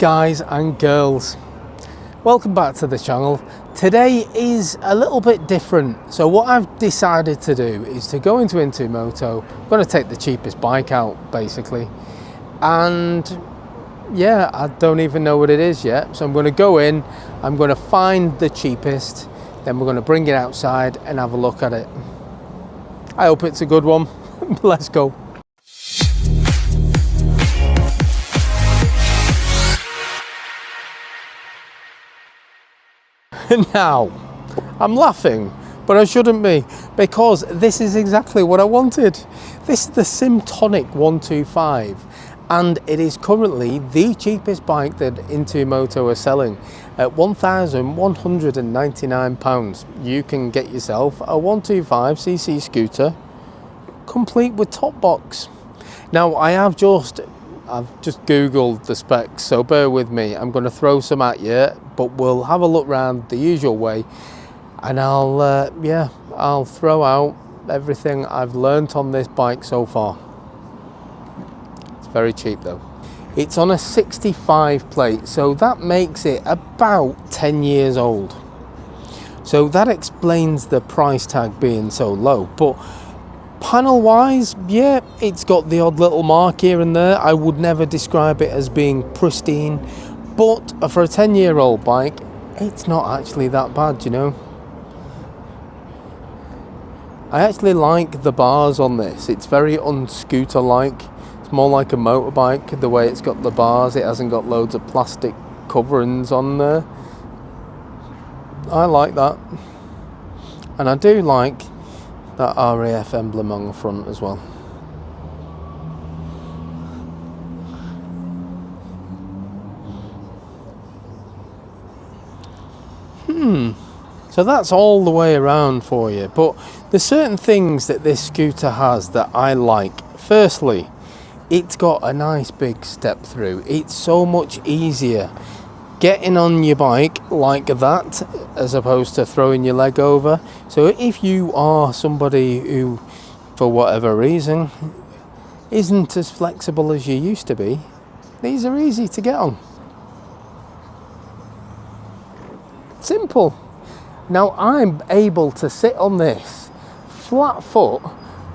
Guys and girls, welcome back to the channel. Today is a little bit different. So what I've decided to do is to go into In2moto. I'm going to take the cheapest bike out basically, and yeah, I don't even know what it is yet. So I'm going to go in, I'm going to find the cheapest, then we're going to bring it outside and have a look at it. I hope it's a good one. Let's go. Now, I'm laughing, but I shouldn't be, because this is exactly what I wanted. This is the Simonic 125, and it is currently the cheapest bike that In2moto are selling at £1,199. You can get yourself a 125cc scooter, complete with top box. Now, I've just googled the specs, so bear with me. I'm going to throw some at you, but we'll have a look around the usual way, and I'll throw out everything I've learnt on this bike so far. It's very cheap though. It's on a 65 plate, so that makes it about 10 years old. So that explains the price tag being so low. But panel wise, yeah, it's got the odd little mark here and there. I would never describe it as being pristine, but for a 10-year-old bike, it's not actually that bad, you know. I actually like the bars on this. It's very unscooter like. It's more like a motorbike, the way it's got the bars. It hasn't got loads of plastic coverings on there. I like that, and I do like that RAF emblem on the front as well. So that's all the way around for you, but there's certain things that this scooter has that I like. Firstly, it's got a nice big step through. It's so much easier getting on your bike like that as opposed to throwing your leg over. So if you are somebody who, for whatever reason, isn't as flexible as you used to be, these are easy to get on. Simple. Now I'm able to sit on this flat foot,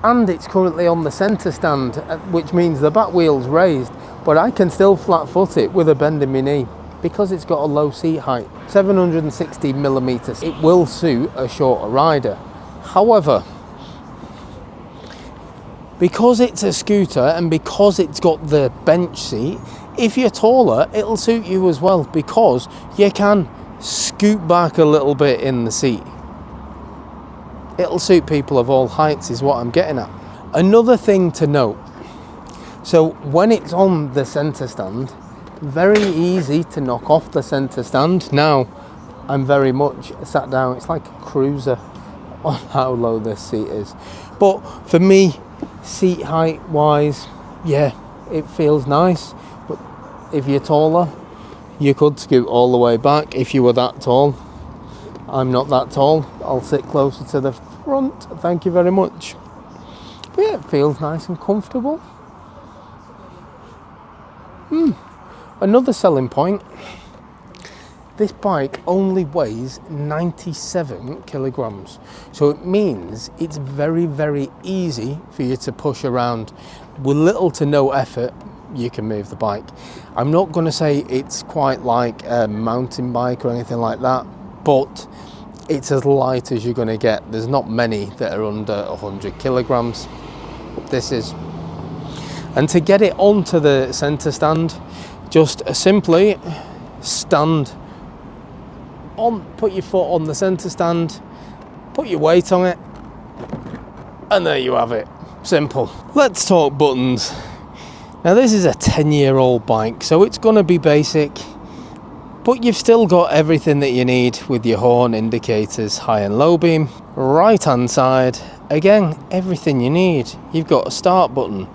and it's currently on the centre stand, which means the back wheel's raised, but I can still flat foot it with a bend in my knee because it's got a low seat height, 760 millimeters. It will suit a shorter rider. However, because it's a scooter and because it's got the bench seat, if you're taller, it'll suit you as well, because you can scoot back a little bit in the seat. It'll suit people of all heights is what I'm getting at. Another thing to note, so when it's on the centre stand, very easy to knock off the centre stand. Now I'm very much sat down. It's like a cruiser on how low this seat is, but for me, seat height wise, yeah, it feels nice. But if you're taller, you could scoot all the way back if you were that tall. I'm not that tall. I'll sit closer to the front, thank you very much. But yeah, it feels nice and comfortable. Another selling point, this bike only weighs 97 kilograms. So it means it's very, very easy for you to push around. With little to no effort, you can move the bike. I'm not going to say it's quite like a mountain bike or anything like that, but it's as light as you're going to get. There's not many that are under 100 kilograms. This is. And to get it onto the centre stand, just simply stand on, put your foot on the centre stand, put your weight on it, and there you have it. Simple. Let's talk buttons. Now this is a 10-year-old bike, so it's going to be basic, but you've still got everything that you need with your horn, indicators, high and low beam. Right hand side, again, everything you need. You've got a start button.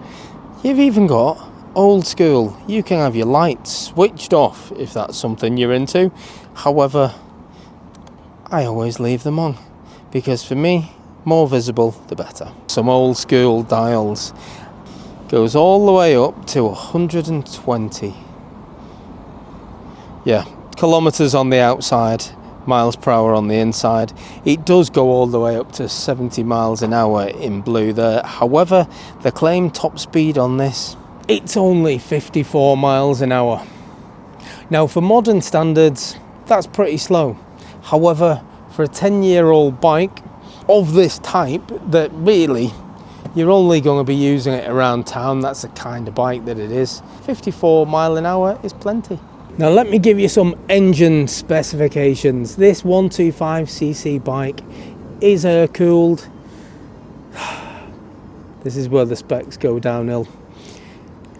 You've even got old school. You can have your lights switched off if that's something you're into. However, I always leave them on, because for me, more visible the better. Some old school dials. Goes all the way up to 120. Yeah, kilometers on the outside, miles per hour on the inside. It does go all the way up to 70 miles an hour in blue there. However, the claimed top speed on this, it's only 54 miles an hour. Now, for modern standards, that's pretty slow. However, for a 10-year-old bike of this type, that really you're only going to be using it around town, that's the kind of bike that it is, 54 mile an hour is plenty. Now let me give you some engine specifications. This 125cc bike is air cooled. This is where the specs go downhill.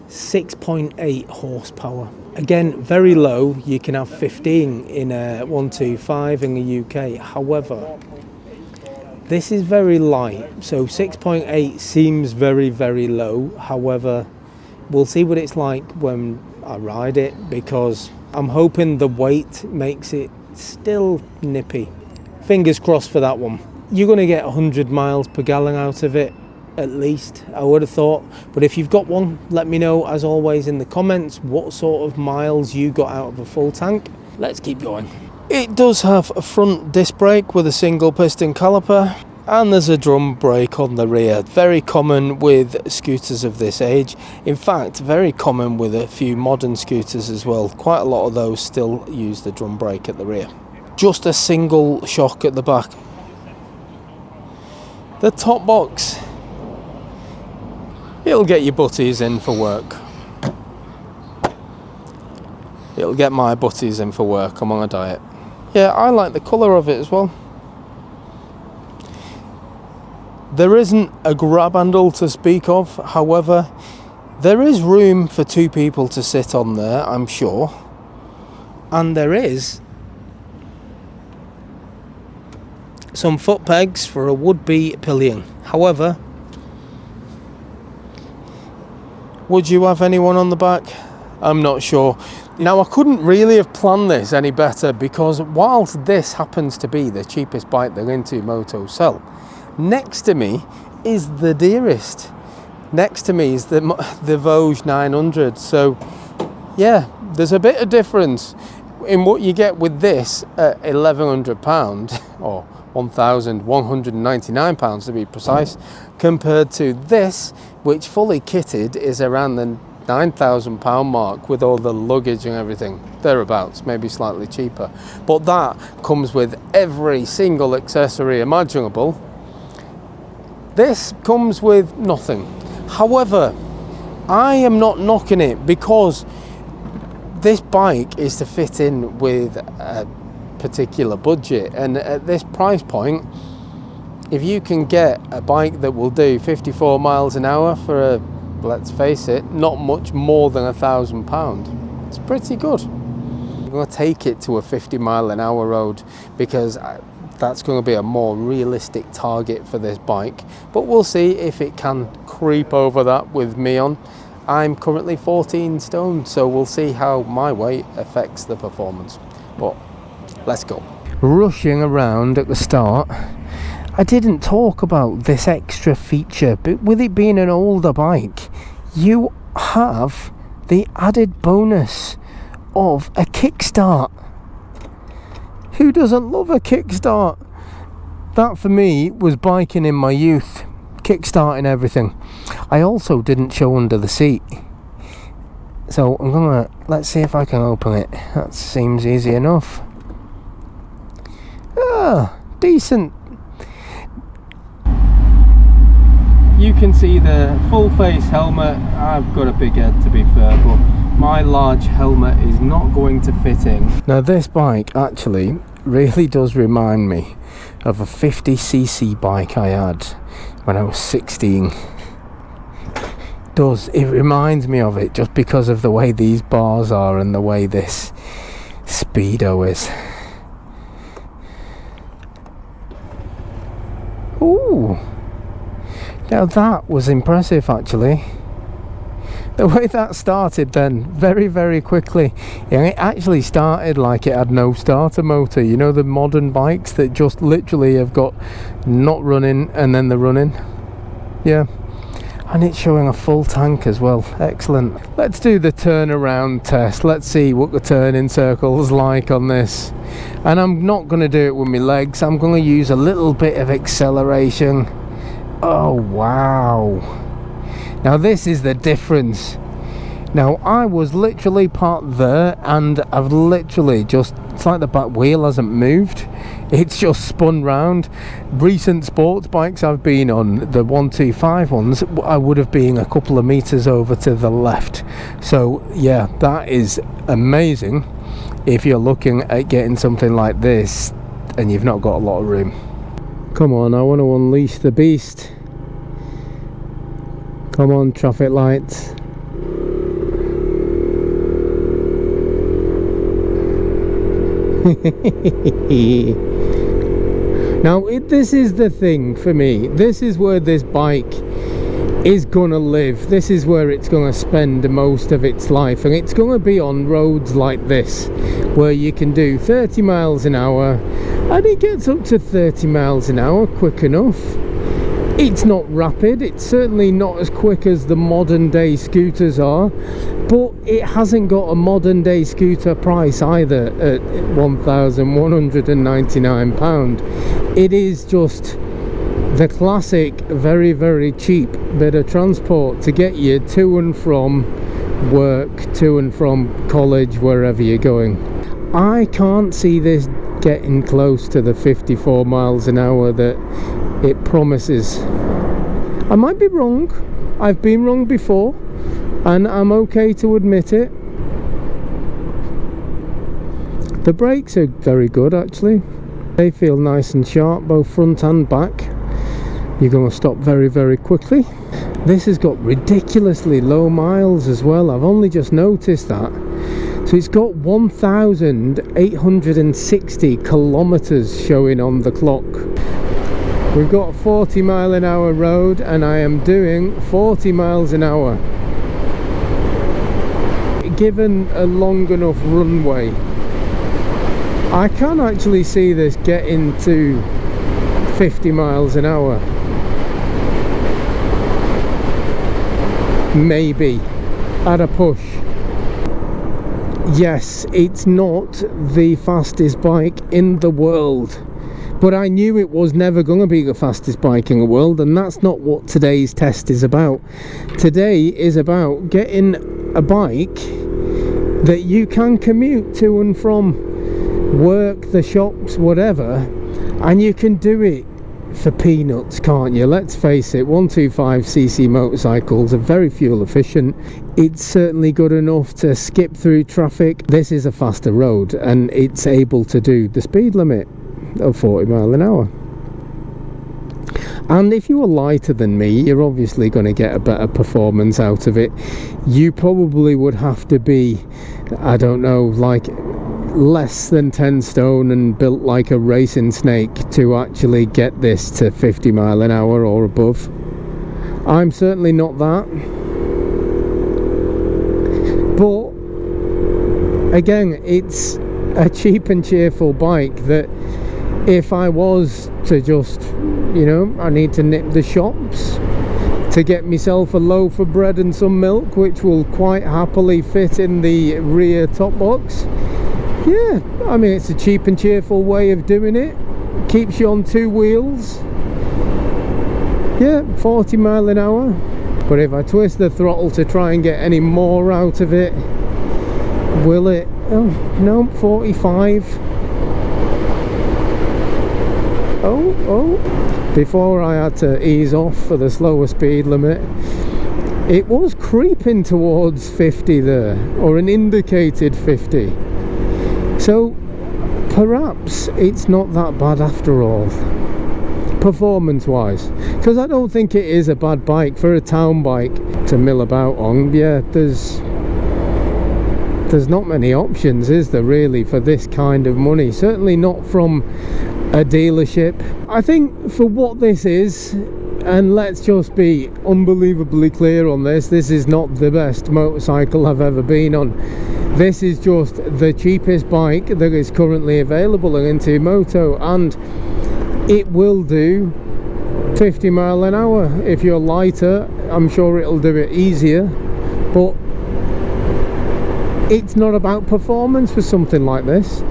6.8 horsepower. Again, very low. You can have 15 in a 125 in the UK. However, this is very light, so 6.8 seems very, very low. However, we'll see what it's like when I ride it, because I'm hoping the weight makes it still nippy. Fingers crossed for that one. You're going to get 100 miles per gallon out of it, at least, I would have thought. But if you've got one, let me know, as always, in the comments what sort of miles you got out of a full tank. Let's keep going. It does have a front disc brake with a single piston caliper, and there's a drum brake on the rear. Very common with scooters of this age. In fact, very common with a few modern scooters as well. Quite a lot of those still use the drum brake at the rear. Just a single shock at the back. The top box, it'll get your butties in for work. It'll get my butties in for work. I'm on a diet. Yeah, I like the colour of it as well. There isn't a grab handle to speak of. However, there is room for two people to sit on there, I'm sure. And there is some foot pegs for a would-be pillion. However, would you have anyone on the back? I'm not sure. Now, I couldn't really have planned this any better, because whilst this happens to be the cheapest bike that In2moto sell, next to me is the dearest. Next to me is the Vosges 900. So, yeah, there's a bit of difference in what you get with this at £1,100, or £1,199 to be precise, compared to this, which fully kitted is around the £9,000 mark with all the luggage and everything, thereabouts, maybe slightly cheaper. But that comes with every single accessory imaginable. This comes with nothing. However, I am not knocking it, because this bike is to fit in with a particular budget, and at this price point, if you can get a bike that will do 54 miles an hour for a, let's face it, not much more than £1,000, it's pretty good. I'm going to take it to a 50 mile an hour road, because that's going to be a more realistic target for this bike, but we'll see if it can creep over that with me on. I'm currently 14 stone, so we'll see how my weight affects the performance. But let's go. Rushing around at the start, I didn't talk about this extra feature, but with it being an older bike, you have the added bonus of a kickstart. Who doesn't love a kickstart? That for me was biking in my youth, kickstarting everything. I also didn't show under the seat, so I'm gonna, let's see if I can open it. That seems easy enough. Ah, decent. You can see the full face helmet. I've got a big head, to be fair, but my large helmet is not going to fit in. Now this bike actually really does remind me of a 50cc bike I had when I was 16. It reminds me of it, just because of the way these bars are and the way this speedo is. Ooh, now that was impressive actually. The way that started then, very, very quickly. And it actually started like it had no starter motor. You know, the modern bikes that just literally have got not running and then the running. Yeah. And it's showing a full tank as well. Excellent. Let's do the turnaround test. Let's see what the turning circle's like on this. And I'm not going to do it with my legs. I'm going to use a little bit of acceleration. Oh, wow. Now this is the difference. Now I was literally parked there and I've literally just, it's like the back wheel hasn't moved. It's just spun round. Recent sports bikes I've been on, the 125 ones, I would have been a couple of meters over to the left. So yeah, that is amazing if you're looking at getting something like this and you've not got a lot of room. Come on, I want to unleash the beast. Come on, traffic lights. Now this is the thing for me. This is where this bike is gonna live. This is where it's gonna spend most of its life, and it's gonna be on roads like this where you can do 30 miles an hour and it gets up to 30 miles an hour quick enough. It's not rapid, it's certainly not as quick as the modern day scooters are, but it hasn't got a modern day scooter price either at £1,199. It is just the classic very, very cheap bit of transport to get you to and from work, to and from college, wherever you're going. I can't see this getting close to the 54 miles an hour that it promises. I might be wrong. I've been wrong before and I'm okay to admit it. The brakes are very good actually. They feel nice and sharp, both front and back. You're going to stop very, very quickly. This has got ridiculously low miles as well. I've only just noticed that. So it's got 1,860 kilometers showing on the clock. We've got a 40 mile an hour road and I am doing 40 miles an hour. Given a long enough runway, I can actually see this getting to 50 miles an hour. Maybe at a push. Yes, it's not the fastest bike in the world, but I knew it was never going to be the fastest bike in the world, and that's not what today's test is about. Today is about getting a bike that you can commute to and from work, the shops, whatever, and you can do it for peanuts, can't you? Let's face it, 125cc motorcycles are very fuel efficient. It's certainly good enough to skip through traffic. This is a faster road and it's able to do the speed limit of 40 mile an hour. And if you are lighter than me, you're obviously going to get a better performance out of it. You probably would have to be, I don't know, like less than 10 stone and built like a racing snake to actually get this to 50 mile an hour or above. I'm certainly not that, but again, it's a cheap and cheerful bike that if I was to just, you know, I need to nip the shops to get myself a loaf of bread and some milk, which will quite happily fit in the rear top box. Yeah, I mean, it's a cheap and cheerful way of doing it. Keeps you on two wheels. Yeah, 40 mile an hour. But if I twist the throttle to try and get any more out of it, will it? Oh, no, 45. Oh. Before I had to ease off for the slower speed limit, it was creeping towards 50 there, or an indicated 50. So perhaps it's not that bad after all, performance wise, because I don't think it is a bad bike for a town bike to mill about on. Yeah, there's not many options, is there really, for this kind of money? Certainly not from a dealership. I think for what this is, and let's just be unbelievably clear on this, this is not the best motorcycle I've ever been on. This is just the cheapest bike that is currently available in In2moto, and it will do 50 mile an hour. If you're lighter, I'm sure it'll do it easier, but it's not about performance for something like this.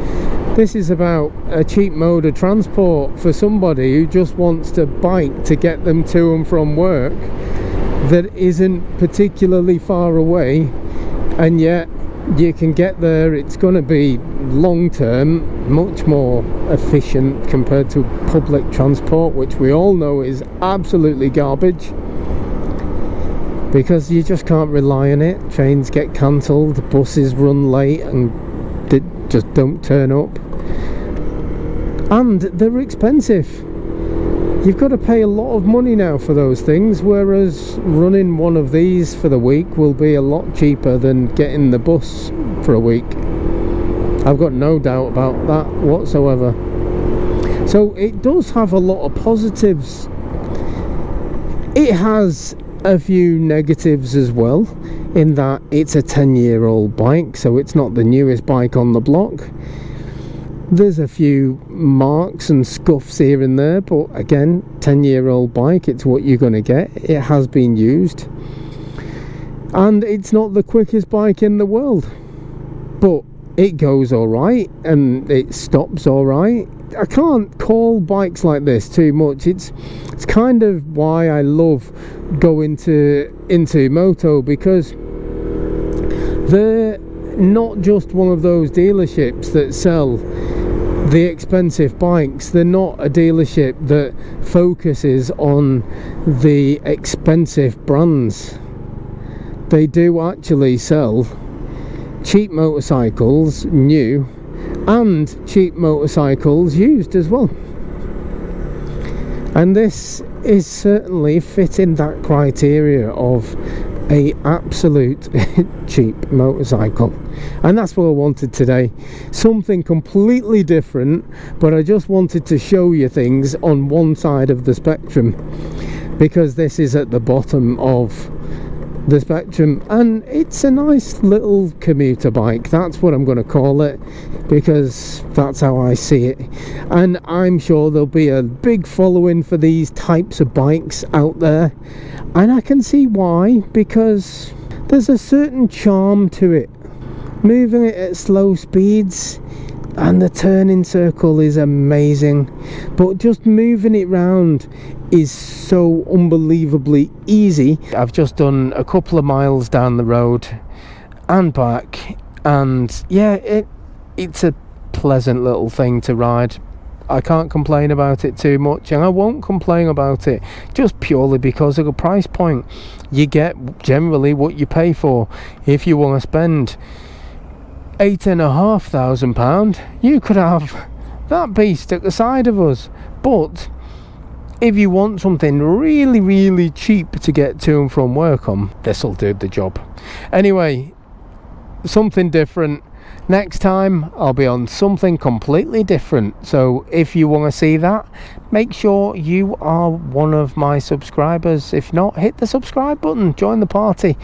This is about a cheap mode of transport for somebody who just wants to bike to get them to and from work that isn't particularly far away, and yet you can get there. It's going to be long term much more efficient compared to public transport, which we all know is absolutely garbage, because you just can't rely on it. Trains get cancelled, buses run late and they just don't turn up, and they're expensive. You've got to pay a lot of money now for those things, whereas running one of these for the week will be a lot cheaper than getting the bus for a week. I've got no doubt about that whatsoever. So it does have a lot of positives. It has a few negatives as well, in that it's a 10-year-old bike, so it's not the newest bike on the block. There's a few marks and scuffs here and there, but again, 10-year-old bike, it's what you're going to get. It has been used, and it's not the quickest bike in the world, but it goes alright and it stops alright. I can't call bikes like this too much. It's kind of why I love going to In2moto, because they're not just one of those dealerships that sell the expensive bikes. They're not a dealership that focuses on the expensive brands. They do actually sell cheap motorcycles new and cheap motorcycles used as well, and this is certainly fitting that criteria of a absolute cheap motorcycle. And that's what I wanted today, something completely different, but I just wanted to show you things on one side of the spectrum, because this is at the bottom of the spectrum, and it's a nice little commuter bike. That's what I'm going to call it, because that's how I see it, and I'm sure there'll be a big following for these types of bikes out there, and I can see why, because there's a certain charm to it. Moving it at slow speeds, and the turning circle is amazing, but just moving it round is so unbelievably easy. I've just done a couple of miles down the road and back, and yeah, it's a pleasant little thing to ride. I can't complain about it too much, and I won't complain about it just purely because of the price point. You get generally what you pay for. If you want to spend £8,500, you could have that beast at the side of us. But if you want something really, really cheap to get to and from work on, this'll do the job. Anyway, something different. Next time I'll be on something completely different, so if you want to see that, make sure you are one of my subscribers. If not, hit the subscribe button, join the party.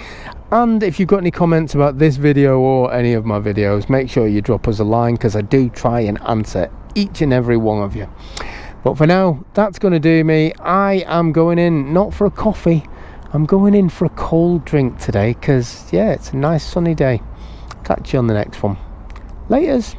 And if you've got any comments about this video or any of my videos, make sure you drop us a line, because I do try and answer each and every one of you. But for now, that's going to do me. I am going in not for a coffee, I'm going in for a cold drink today, because yeah, it's a nice sunny day. Catch you on the next one. Laters.